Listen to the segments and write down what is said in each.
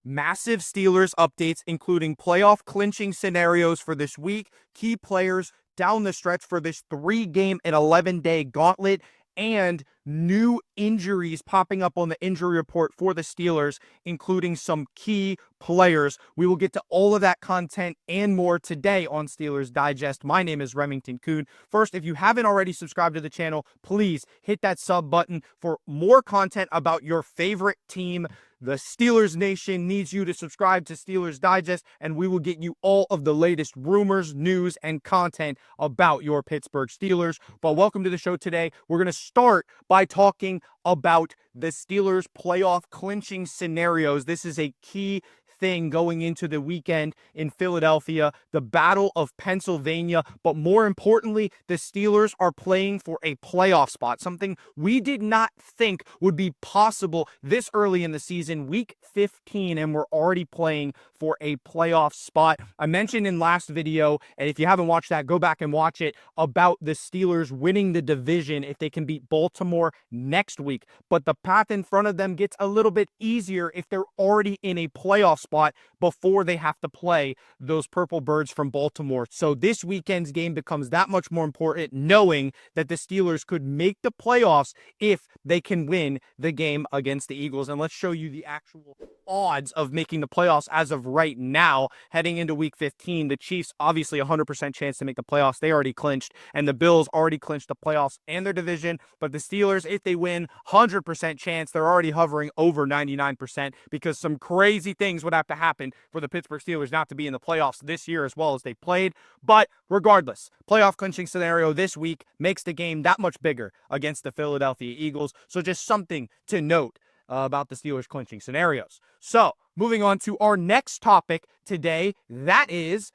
Massive Steelers updates, including playoff clinching scenarios for this week, key players down the stretch for this 3-game and 11-day gauntlet, and new injuries popping up on the injury report for the Steelers, including some key players. We will get to all of that content and more today on Steelers Digest. My name is Remington Kuhn. First, if you haven't already subscribed to the channel, please hit that sub button for more content about your favorite team. The Steelers Nation needs you to subscribe to Steelers Digest, and we will get you all of the latest rumors, news, and content about your Pittsburgh Steelers. But welcome to the show today. We're going to start by talking about the Steelers playoff clinching scenarios. This is a key thing going into the weekend in Philadelphia, the Battle of Pennsylvania, but more importantly, the Steelers are playing for a playoff spot, something we did not think would be possible this early in the season, week 15, and we're already playing for a playoff spot. I mentioned in last video, and if you haven't watched that, go back and watch it, about the Steelers winning the division if they can beat Baltimore next week, but the path in front of them gets a little bit easier if they're already in a playoff spot before they have to play those Purple Birds from Baltimore. So this weekend's game becomes that much more important, knowing that the Steelers could make the playoffs if they can win the game against the Eagles. And let's show you the actual odds of making the playoffs as of right now, heading into week 15. The Chiefs, obviously 100% chance to make the playoffs. They already clinched, and the Bills already clinched the playoffs and their division. But the Steelers, if they win, 100% chance. They're already hovering over 99% because some crazy things would have to happen for the Pittsburgh Steelers not to be in the playoffs this year as well as they played. But regardless, playoff clinching scenario this week makes the game that much bigger against the Philadelphia Eagles. So just something to note about the Steelers clinching scenarios. So moving on to our next topic today, that is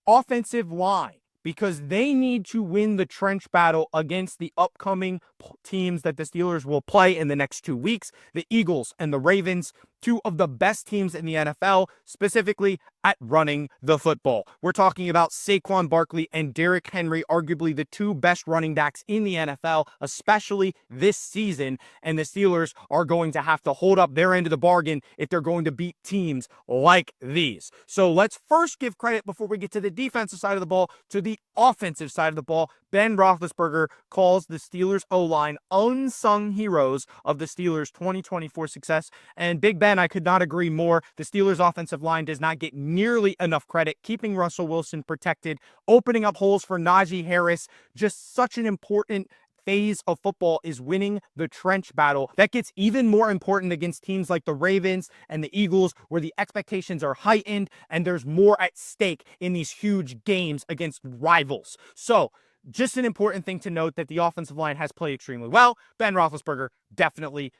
offensive line, because they need to win the trench battle against the upcoming teams that the Steelers will play in the next 2 weeks, the Eagles and the Ravens, two of the best teams in the NFL, specifically at running the football. We're talking about Saquon Barkley and Derrick Henry, arguably the two best running backs in the NFL, especially this season, and the Steelers are going to have to hold up their end of the bargain if they're going to beat teams like these. So let's first give credit, before we get to the defensive side of the ball, to the offensive side of the ball. Ben Roethlisberger calls the Steelers O-line unsung heroes of the Steelers' 2024 success, and Big Ben, I could not agree more. The Steelers' offensive line does not get nearly enough credit, keeping Russell Wilson protected, opening up holes for Najee Harris. Just such an important phase of football is winning the trench battle. That gets even more important against teams like the Ravens and the Eagles, where the expectations are heightened and there's more at stake in these huge games against rivals. So just an important thing to note, that the offensive line has played extremely well. Ben Roethlisberger definitely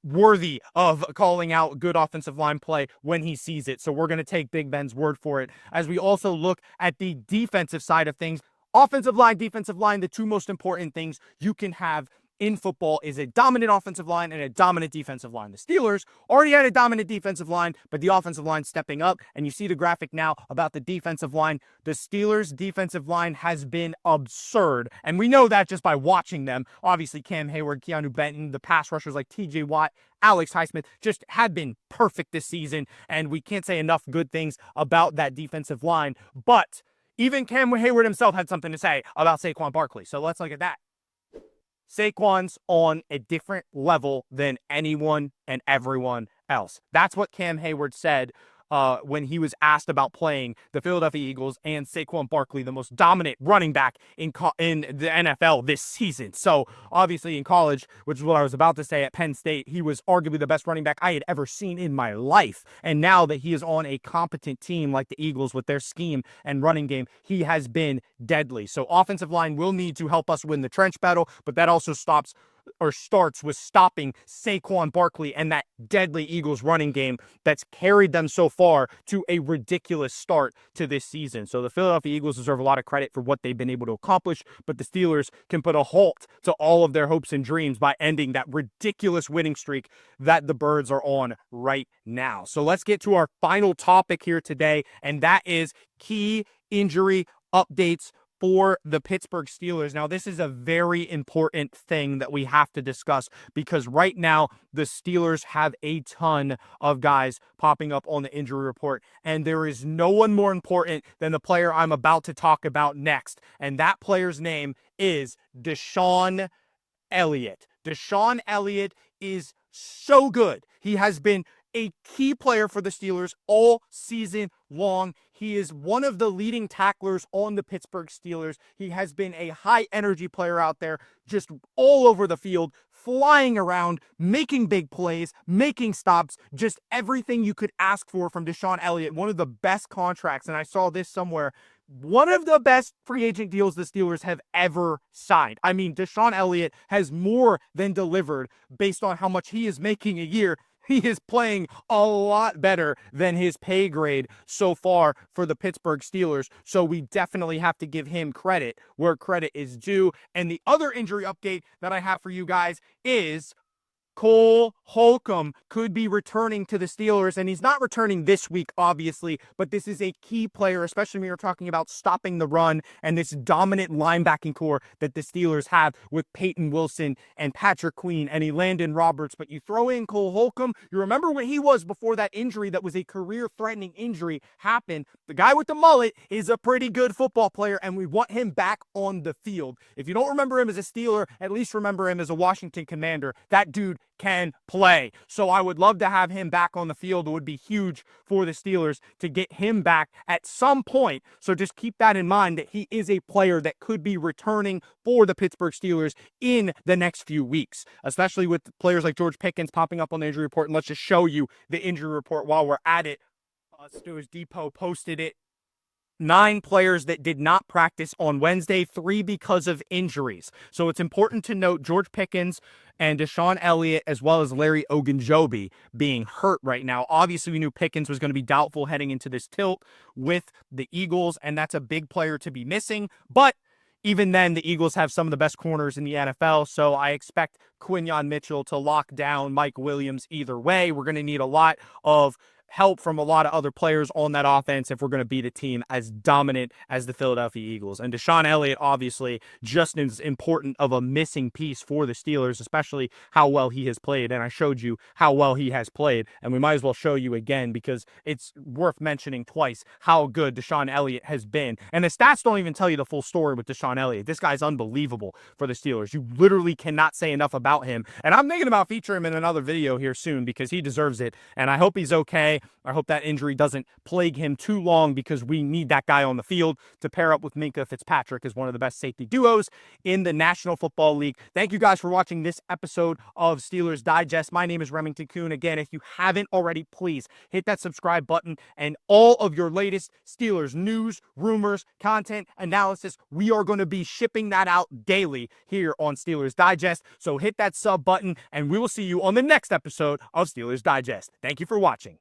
worthy of calling out good offensive line play when he sees it. So we're going to take Big Ben's word for it. As we also look at the defensive side of things, offensive line, defensive line, the two most important things you can have in football is a dominant offensive line and a dominant defensive line. The Steelers already had a dominant defensive line, but the offensive line stepping up, and you see the graphic now about the defensive line. The Steelers' defensive line has been absurd, and we know that just by watching them. Obviously, Cam Hayward, Keanu Benton, the pass rushers like TJ Watt, Alex Highsmith just have been perfect this season, and we can't say enough good things about that defensive line. But even Cam Hayward himself had something to say about Saquon Barkley. So let's look at that. Saquon's on a different level than anyone and everyone else. That's what Cam Hayward said when he was asked about playing the Philadelphia Eagles and Saquon Barkley, the most dominant running back in the NFL this season. So obviously in college, which is what I was about to say, at Penn State, he was arguably the best running back I had ever seen in my life. And now that he is on a competent team like the Eagles with their scheme and running game, he has been deadly. So offensive line will need to help us win the trench battle, but that also starts with stopping Saquon Barkley and that deadly Eagles running game that's carried them so far to a ridiculous start to this season. So the Philadelphia Eagles deserve a lot of credit for what they've been able to accomplish, but the Steelers can put a halt to all of their hopes and dreams by ending that ridiculous winning streak that the Birds are on right now. So let's get to our final topic here today, and that is key injury updates for the Pittsburgh Steelers. Now, this is a very important thing that we have to discuss because right now the Steelers have a ton of guys popping up on the injury report, and there is no one more important than the player I'm about to talk about next, and that player's name is DeShon Elliott. DeShon Elliott is so good. He has been a key player for the Steelers all season long. He is one of the leading tacklers on the Pittsburgh Steelers. He has been a high energy player out there, just all over the field, flying around, making big plays, making stops, just everything you could ask for from DeShon Elliott. One of the best contracts, and I saw this somewhere, one of the best free agent deals the Steelers have ever signed. I mean, DeShon Elliott has more than delivered based on how much he is making a year. He is playing a lot better than his pay grade so far for the Pittsburgh Steelers. So we definitely have to give him credit where credit is due. And the other injury update that I have for you guys is Cole Holcomb could be returning to the Steelers, and he's not returning this week, obviously, but this is a key player, especially when you're talking about stopping the run and this dominant linebacking core that the Steelers have with Peyton Wilson and Patrick Queen and Elandon Roberts. But you throw in Cole Holcomb, you remember what he was before that injury that was a career-threatening injury happened. The guy with the mullet is a pretty good football player, and we want him back on the field. If you don't remember him as a Steeler, at least remember him as a Washington Commander. That dude can play. So I would love to have him back on the field. It would be huge for the Steelers to get him back at some point. So just keep that in mind that he is a player that could be returning for the Pittsburgh Steelers in the next few weeks, especially with players like George Pickens popping up on the injury report. And let's just show you the injury report while we're at it. Steelers Depot posted it. 9 players that did not practice on Wednesday, 3 because of injuries. So it's important to note George Pickens and DeShon Elliott, as well as Larry Ogunjobi, being hurt right now. Obviously, we knew Pickens was going to be doubtful heading into this tilt with the Eagles, and that's a big player to be missing. But even then, the Eagles have some of the best corners in the NFL, so I expect Quinyon Mitchell to lock down Mike Williams either way. We're going to need a lot of help from a lot of other players on that offense if we're going to beat a team as dominant as the Philadelphia Eagles. And DeShon Elliott, obviously, just as important of a missing piece for the Steelers, especially how well he has played. And I showed you how well he has played, and we might as well show you again because it's worth mentioning twice how good DeShon Elliott has been. And the stats don't even tell you the full story with DeShon Elliott. This guy's unbelievable for the Steelers. You literally cannot say enough about him. And I'm thinking about featuring him in another video here soon because he deserves it. And I hope he's okay. I hope that injury doesn't plague him too long because we need that guy on the field to pair up with Minkah Fitzpatrick as one of the best safety duos in the National Football League. Thank you guys for watching this episode of Steelers Digest. My name is Remington Kuhn. Again, if you haven't already, please hit that subscribe button and all of your latest Steelers news, rumors, content, analysis. We are going to be shipping that out daily here on Steelers Digest. So hit that sub button and we will see you on the next episode of Steelers Digest. Thank you for watching.